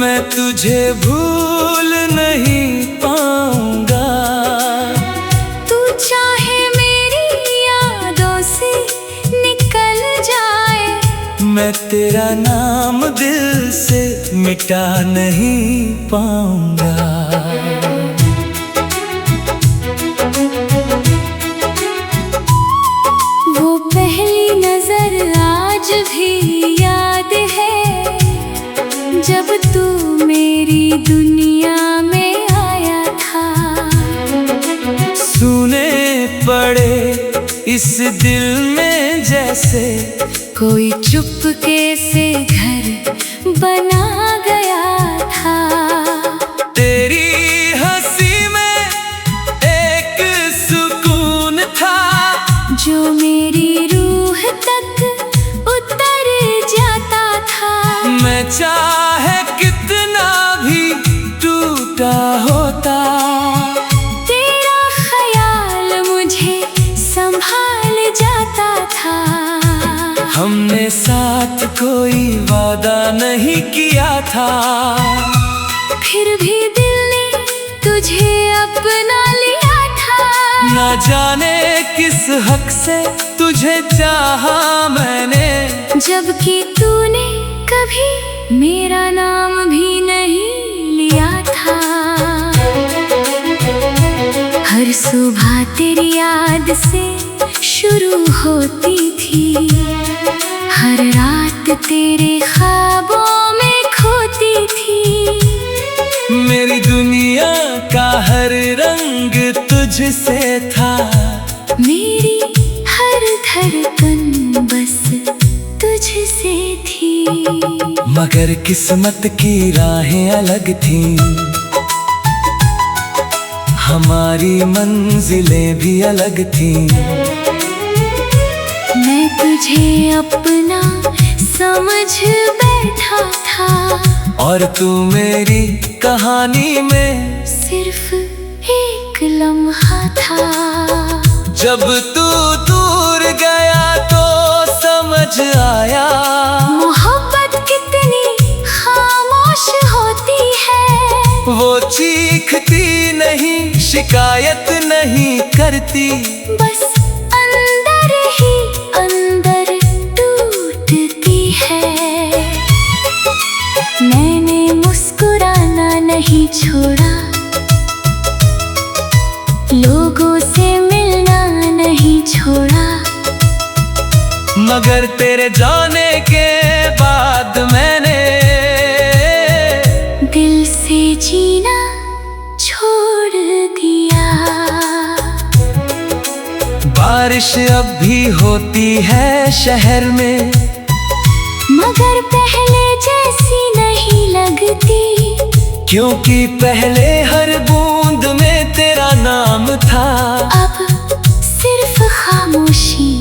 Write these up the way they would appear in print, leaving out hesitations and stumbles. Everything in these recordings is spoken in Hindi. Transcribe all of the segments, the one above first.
मैं तुझे भूल नहीं पाऊंगा। तू चाहे मेरी यादों से निकल जाए, मैं तेरा नाम दिल से मिटा नहीं पाऊंगा। वो पहली नजर आज भी याद है, जब तू मेरी दुनिया में आया था। सुने पड़े इस दिल में जैसे कोई चुपके से घर बना गया था। तेरी हंसी में एक सुकून था, जो मेरी रूह तक उतर जाता था। मैं चाहे कितना भी टूटा होता, तेरा ख्याल मुझे संभाल जाता था। हमने साथ कोई वादा नहीं किया था, फिर भी दिल ने तुझे अपना लिया था। ना जाने किस हक से तुझे चाहा मैंने, जबकि तूने कभी मेरा नाम भी नहीं लिया था। हर सुबह तेरी याद से शुरू होती थी, हर रात तेरे ख्वाबों में खोती थी। मेरी दुनिया का हर रंग तुझसे था, मेरी हर धड़कन बस तुझसे थी। मगर किस्मत की राहें अलग थीं, हमारी मंजिलें भी अलग थीं। मैं तुझे अपना समझ बैठा था, और तू मेरी कहानी में सिर्फ एक लम्हा था। जब तू दूर गया तो समझ आया, मोहब्बत कितनी खामोश होती है। वो चीखती नहीं, शिकायत नहीं करती, बस अंदर ही अंदर टूटती है। मैंने मुस्कुराना नहीं छोड़ा, लोगों से मिलना नहीं छोड़ा। मगर तेरे जाने के बाद मैंने दिल से जीना छोड़ दिया। बारिश अब भी होती है शहर में, मगर पहले जैसी नहीं लगती, क्योंकि पहले हर बूंद में तेरा नाम था। अब सिर्फ खामोशी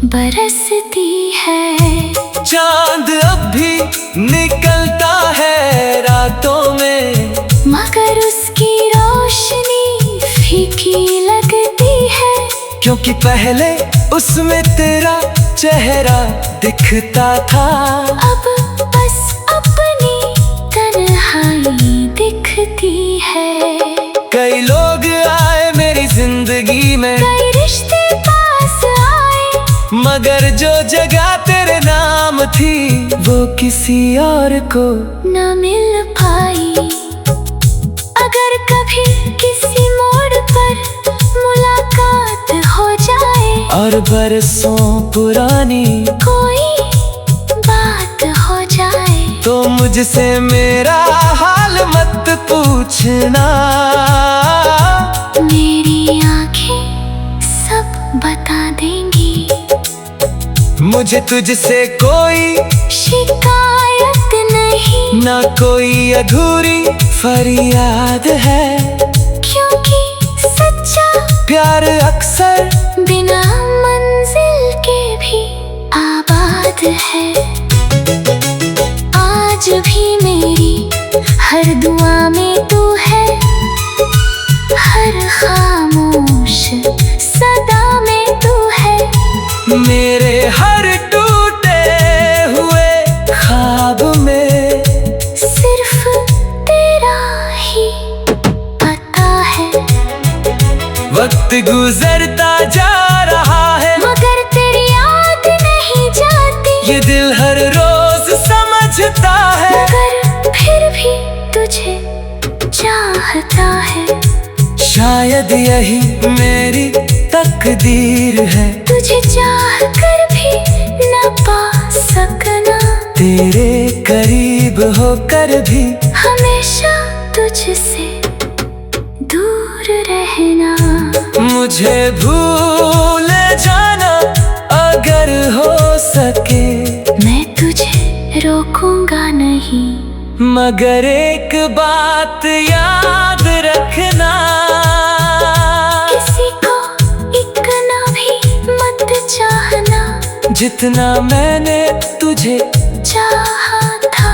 बरसती है। चांद अब भी निकलता है रातों में, मगर उसकी रोशनी फीकी लगती है, क्योंकि पहले उसमें तेरा चेहरा दिखता था। अब बस अपनी तन्हाई दिखती है। कई लोग आए मेरी जिंदगी में, कई रिश्ते पास आए, मगर जो जगह तेरे नाम थी वो किसी और को न मिल पाई। अगर कभी किसी मोड़ पर मुलाकात हो जाए, और बरसों पुरानी कोई बात हो जाए, तो मुझसे मेरा हाल मत पूछना। मेरी आंखें सब बता देंगी। मुझे तुझसे कोई शिकायत नहीं, ना कोई अधूरी फरियाद है, क्योंकि सच्चा प्यार अक्सर बिना मंजिल के भी आबाद है। आज भी मेरी हर दुआ में तू है, हर खामोश सदा में तू है। मेरे हर टूटे हुए ख्वाब में सिर्फ वक्त गुजरता जा रहा है मगर तेरी याद नहीं जाती। ये दिल हर रोज समझता है मगर फिर भी तुझे चाहता है। शायद यही मेरी तकदीर है, तुझे चाह कर भी न पा सकना, तेरे करीब होकर भी हमेशा तुझसे दूर रहना। मुझे भूल जाना अगर हो सके, मैं तुझे रोकूंगा नहीं, मगर एक बात याद रखना, किसी को इतना भी मत चाहना जितना मैंने तुझे चाहा था।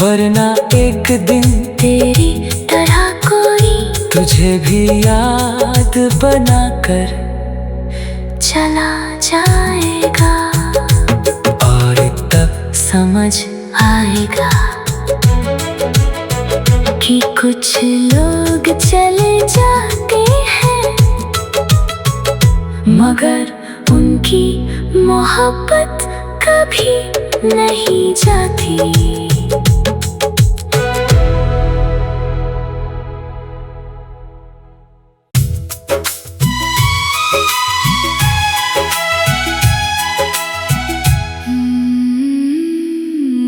वरना एक दिन तेरी तरह कोई तुझे भी याद बनाकर चला जाएगा, और तब समझ आएगा कि कुछ लोग चले जाते हैं मगर उनकी मोहब्बत कभी नहीं जाती।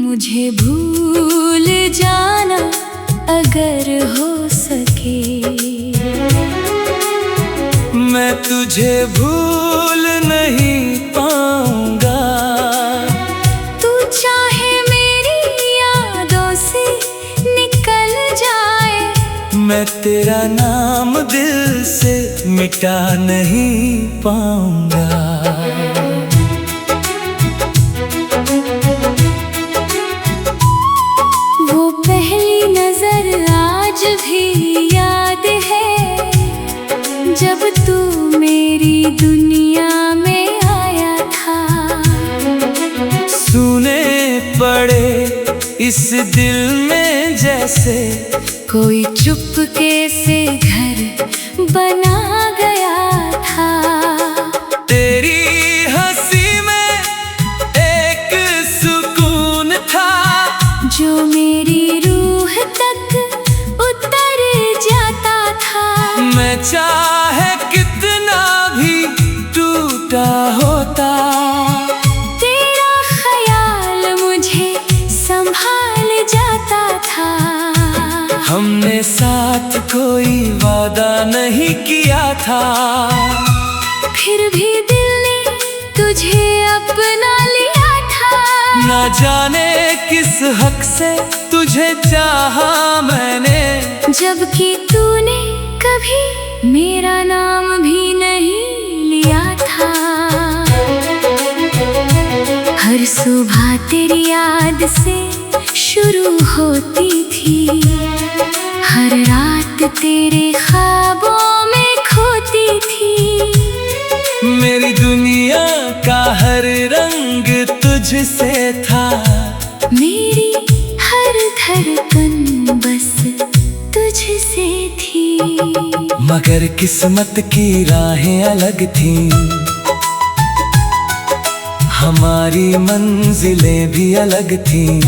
मुझे भूल जाना अगर हो सके, मैं तुझे भूल नहीं पाऊंगा। तू चाहे मेरी यादों से निकल जाए, मैं तेरा नाम दिल से मिटा नहीं पाऊंगा। वो पहली नजर आज भी याद है, जब तू मेरी दुनिया में आया था। सुने पड़े इस दिल में जैसे कोई चुपके से घर बना गया था। तेरी हंसी में एक सुकून था, जो मेरी रूह तक उतर जाता था। मैं चाहे कितना भी टूटा होता, तेरा ख्याल मुझे संभाल जाता था। हमने साथ कोई वादा नहीं किया था, फिर भी दिल ने तुझे अपना लिया था। न जाने किस हक से तुझे चाहा मैंने, जबकि तूने कभी मेरा नाम भी नहीं लिया था। हर सुबह तेरी याद से शुरू होती थी, हर रात तेरे ख्वाबों में खोती थी। मेरी दुनिया का हर रंग तुझसे था, मेरी हर धड़कन बस तुझसे थी। मगर किस्मत की राहें अलग थीं, हमारी मंजिलें भी अलग थीं।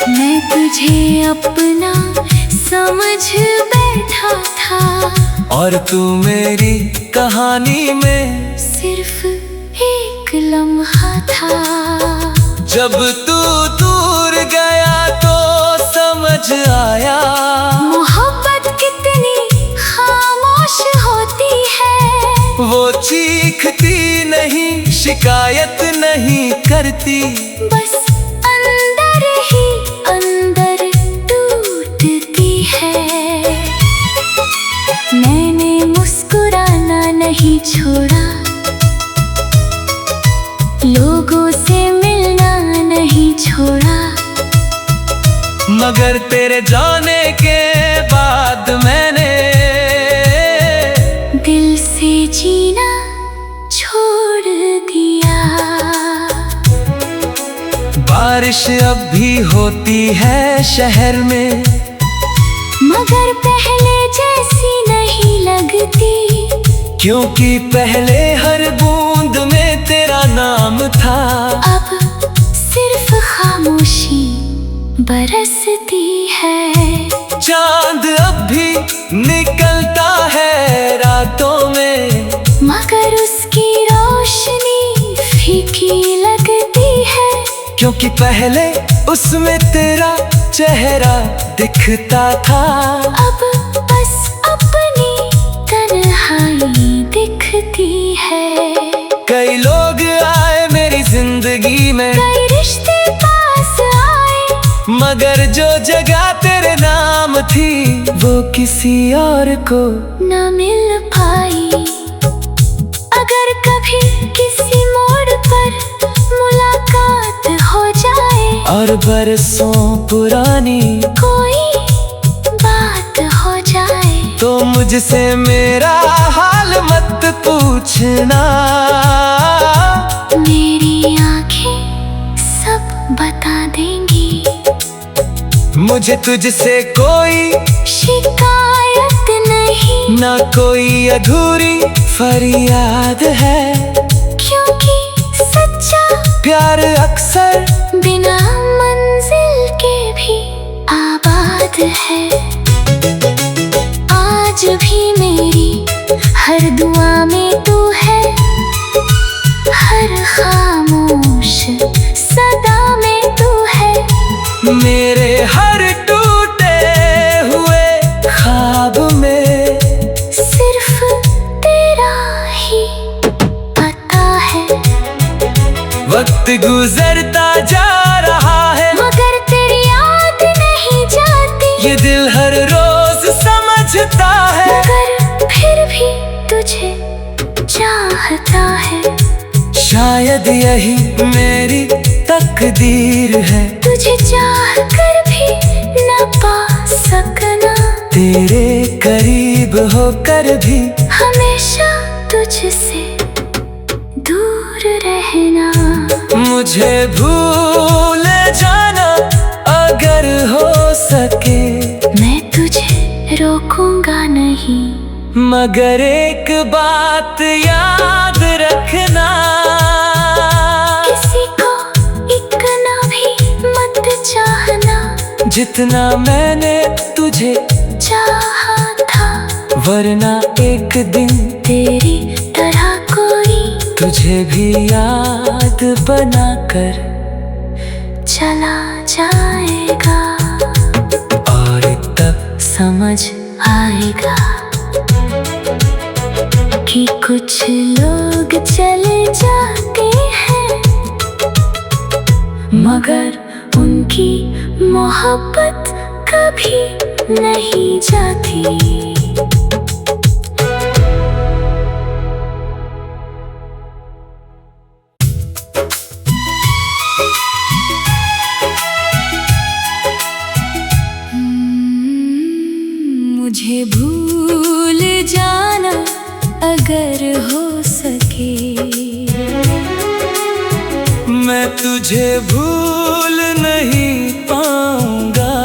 मैं तुझे अपना समझ बैठा था, और तू मेरी कहानी में सिर्फ एक लम्हा था। जब तू दूर गया तो समझ आया, मोहब्बत कितनी खामोश होती है। वो चीखती नहीं, शिकायत नहीं करती, बस अंदर ही अंदर टूटती है। मैंने मुस्कुराना नहीं छोड़ा, लोगों से मिलना नहीं छोड़ा, मगर तेरे जाने के बाद मैंने दिल से जीना छोड़ दिया। बारिश अब भी होती है शहर में, मगर पहले जैसी नहीं लगती, क्योंकि पहले हर बूंद में तेरा नाम था। अब सिर्फ खामोशी बरसती है। चांद अब भी निकलता है रातों में, मगर उसकी रोशनी फीकी लगती है, क्योंकि पहले उसमें तेरा चेहरा दिखता था। अब बस अपनी तन्हाई दिखती है। कई लोग आए मेरी जिंदगी में, कई रिश्ते पास आए, मगर जो जगह तेरे नाम थी वो किसी और को न मिल पाई। अगर कभी किसी मोड़ पर मुलाकात हो जाए और बरसों पुरानी कोई बात हो जाए, तो मुझसे मेरा हाल मत पूछना। मेरी आंखें सब बता देंगी। मुझे तुझसे कोई शिकायत नहीं, ना कोई अधूरी फरियाद है, क्योंकि सच्चा प्यार अक्सर बिना मंजिल के भी आबाद है। आज भी मेरी हर दुआ में तू है, हर खामोश सदा में तू है। मेरे हर टूटे हुए ख्वाब में सिर्फ तेरा ही पता है। वक्त गुजरता जा रहा है, मगर तेरी याद नहीं जाती, ये दिल हर रोज समझता है। मगर फिर भी तुझे चाहता है। शायद यही मेरी तकदीर है, तुझे चाह कर भी न पा सकना, तेरे करीब होकर भी हमेशा तुझसे दूर रहना। मुझे भूल जाना अगर हो सके, मैं तुझे रोकूंगा नहीं, मगर एक बात याद रखना। किसी को इतना भी मत चाहना जितना मैंने तुझे चाहा था, वरना एक दिन तेरी तरह कोई तुझे भी याद बनाकर चला जाएगा, और तब समझ आएगा कि कुछ लोग चले जाते हैं, मगर उनकी मोहब्बत कभी नहीं जाती। मुझे भूल जाना अगर हो सके, मैं तुझे भूल नहीं पाऊंगा।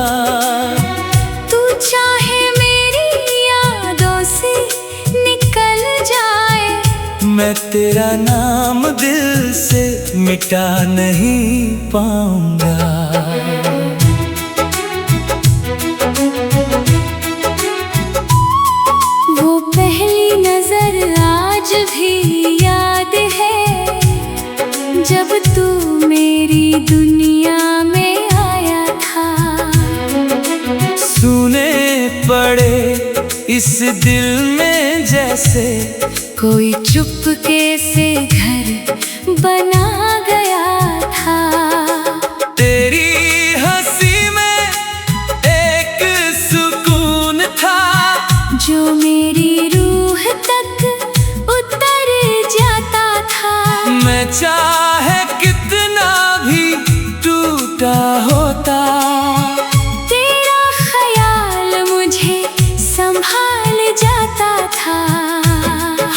तू चाहे मेरी यादों से निकल जाए, मैं तेरा नाम दिल से मिटा नहीं पाऊंगा। वो पहली नजर आज भी याद है, जब तू मेरी दुनिया में आया था। सुने पड़े इस दिल में जैसे कोई चुपके से घर बना गया था। तेरी हंसी में एक सुकून था, जो मेरी रूह तक उतर जाता था। मैं चाहे कितना भी टूटा होता, तेरा ख्याल मुझे संभाल जाता था।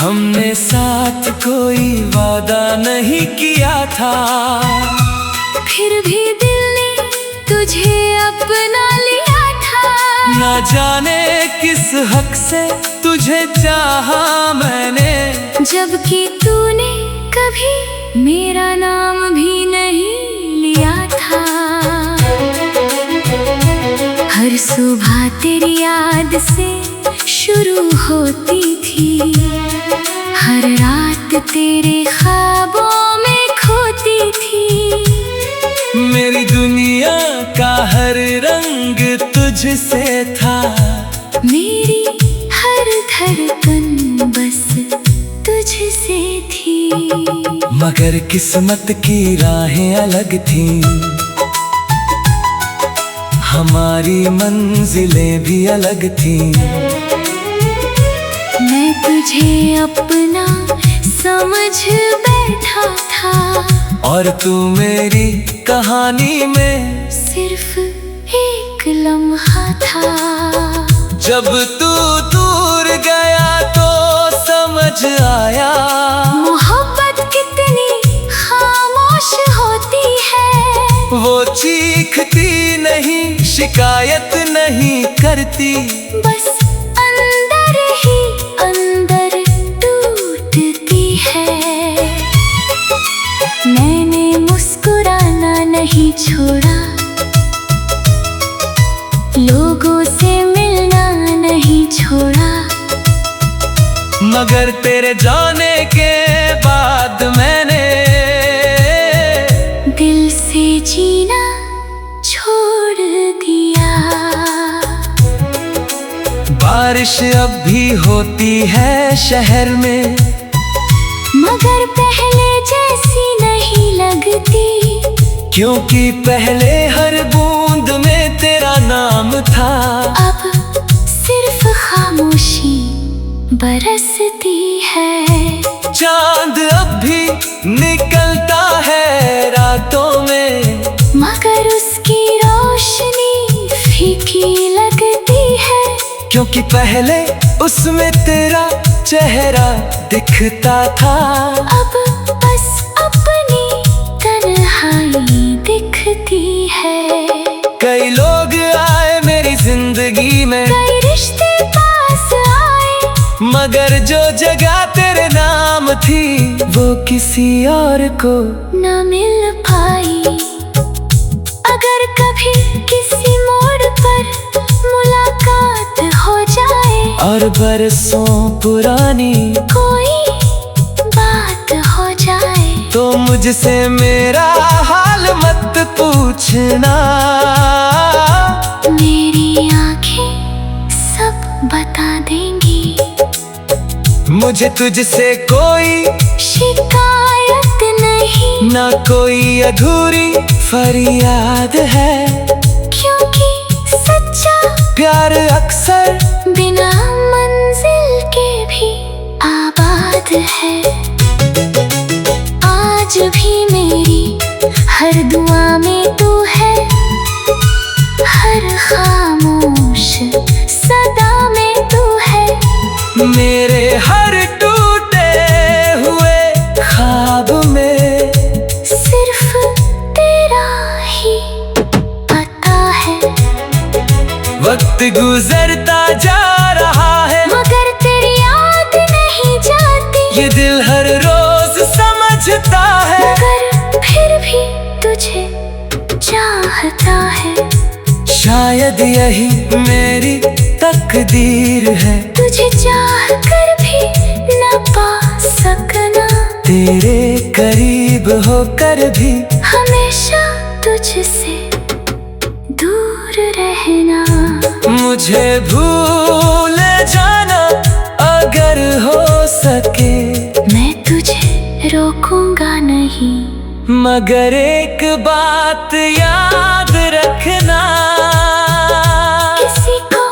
हमने साथ कोई वादा नहीं किया था, फिर भी दिल ने तुझे अपना लिया था। ना जाने किस हक से तुझे चाहा मैंने, जबकि तूने कभी मेरा नाम भी नहीं लिया था। हर सुबह तेरी याद से शुरू होती थी, हर रात तेरे ख्वाबों में खोती थी। मेरी दुनिया का हर रंग तुझसे था, मेरी हर धड़कन बस तुझसे थी। मगर किस्मत की राहें अलग थीं, हमारी मंजिलें भी अलग थीं। मैं तुझे अपना समझ बैठा था, और तू मेरी कहानी में सिर्फ एक लम्हा था। जब तू दूर गया तो समझ आया, मोहब्बत कितनी खामोश होती है। वो चीखती नहीं, शिकायत नहीं करती, बस अंदर ही अंदर टूटती है। मैंने मुस्कुराना नहीं छोड़ा, लोगों से मिलना नहीं छोड़ा। मगर तेरे जाने के बाद मैंने दिल से जीना छोड़ दिया। बारिश अब भी होती है शहर में, मगर पहले जैसी नहीं लगती, क्योंकि पहले हर बूंद में तेरा नाम था। अब सिर्फ खामोशी बरसती है। चांद अब भी निकलता है रातों में, मगर उसकी रोशनी फीकी लगती है, क्योंकि पहले उसमें तेरा चेहरा दिखता था। अब बस अपनी तन्हाई दिखती है। कई लोग आए मेरी जिंदगी में, कई रिश्ते पास आए, मगर जो जगह तेरे नाम थी वो किसी और को न मिल पाई। अगर कभी किसी मोड़ पर मुलाकात हो जाए, और बरसों पुरानी कोई बात हो जाए, तो मुझसे मेरा हाल मत पूछना। मेरी आंखें सब बता देंगी। मुझे तुझसे कोई शिकायत नहीं, ना कोई अधूरी फरियाद है, क्योंकि सच्चा प्यार अक्सर बिना मंजिल के भी आबाद है। आज भी मेरी हर दुआ में तू है, हर खामोश सदा में तू है। मेरे हर टूटे हुए ख्वाब में सिर्फ तेरा ही पता है। वक्त गुजरता जा रहा है, मगर तेरी याद नहीं जाती, ये दिल हर रोज समझता है। मगर फिर भी तुझे चाहता है। शायद यही मेरी तकदीर है, तुझे चाह कर भी न पा सकना, तेरे करीब होकर भी हमेशा तुझसे दूर रहना। मुझे भूल जाना अगर हो सके, मैं तुझे रोकूंगा नहीं, मगर एक बात याद रखना, किसी को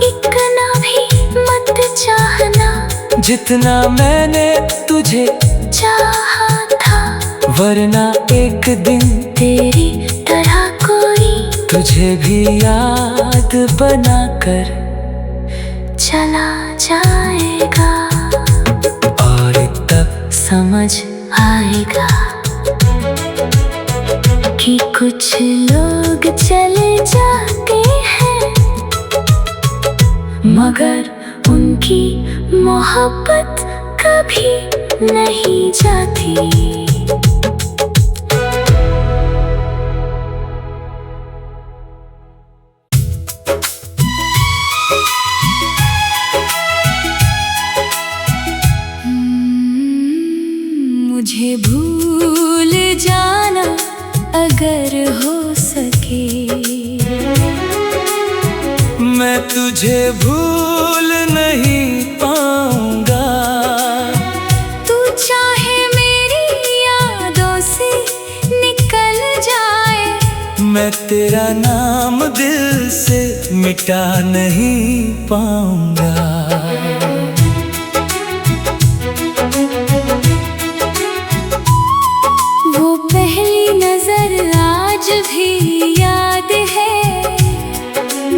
इतना भी मत चाहना जितना मैंने तुझे चाहा था। वरना एक दिन तेरी तरह कोई तुझे भी याद बनाकर चला जाएगा, और तब समझ आएगा कि कुछ लोग चले जाते हैं, मगर उनकी मोहब्बत कभी नहीं जाती। मुझे भूल जाना अगर हो सके, मैं तुझे भूल नहीं पाऊंगा। तू चाहे मेरी यादों से निकल जाए, मैं तेरा नाम दिल से मिटा नहीं पाऊंगा। वो पहली नजर आज भी याद है,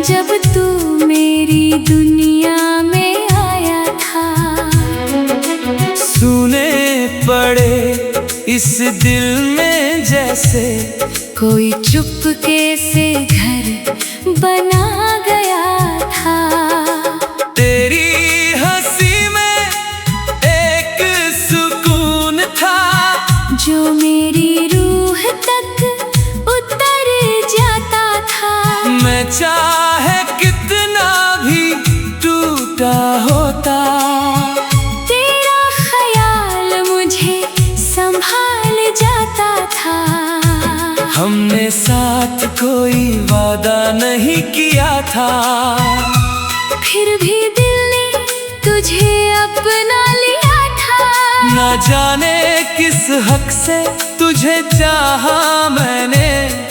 जब तू मेरी दुनिया में आया था। सुने पड़े इस दिल में जैसे कोई चुपके से घर बना गया था। तेरी हंसी में एक सुकून था, जो मेरी रूह तक उतर जाता था। मैं चाहे कितना भी टूटा होता, तेरा ख्याल मुझे संभाल जाता था। हमने साथ कोई वादा नहीं किया था, फिर भी दिल ने तुझे अपना लिया था। न जाने किस हक से तुझे चाहा मैंने,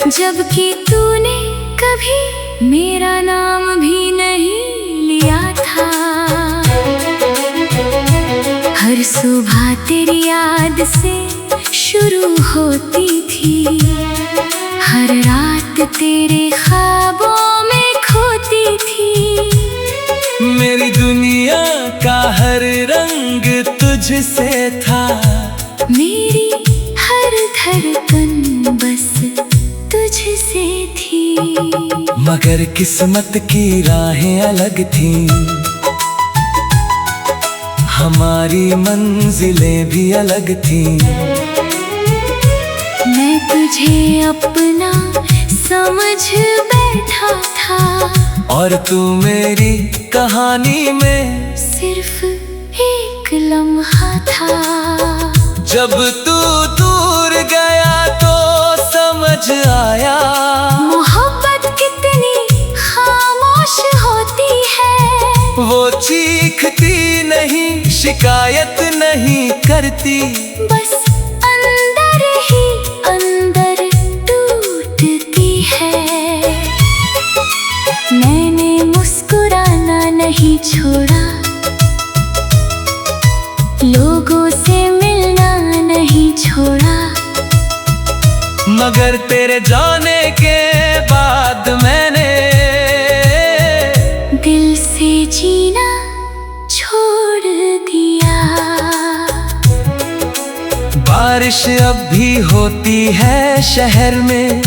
जबकि तूने कभी मेरा नाम भी नहीं लिया था। हर सुबह तेरी याद से शुरू होती थी, हर रात तेरे ख्वाबों में खोती थी। मेरी दुनिया का हर रंग तुझसे था, मेरी हर धड़कन बस तुझसे थी। मगर किस्मत की राहें अलग थीं, हमारी मंजिलें भी अलग थीं। मैं तुझे अपना समझ बैठा था, और तू मेरी कहानी में सिर्फ एक लम्हा था। जब तू दूर गया तो समझ आया, मोहब्बत कितनी खामोश होती है। वो चीखती नहीं, शिकायत नहीं करती, बस अंदर ही अंदर टूटती है। मैंने मुस्कुराना नहीं छोड़ा, लोगों से मिलना नहीं छोड़ा। मगर तेरे जाने के बाद मैंने दिल से जीना छोड़ दिया। बारिश अब भी होती है शहर में,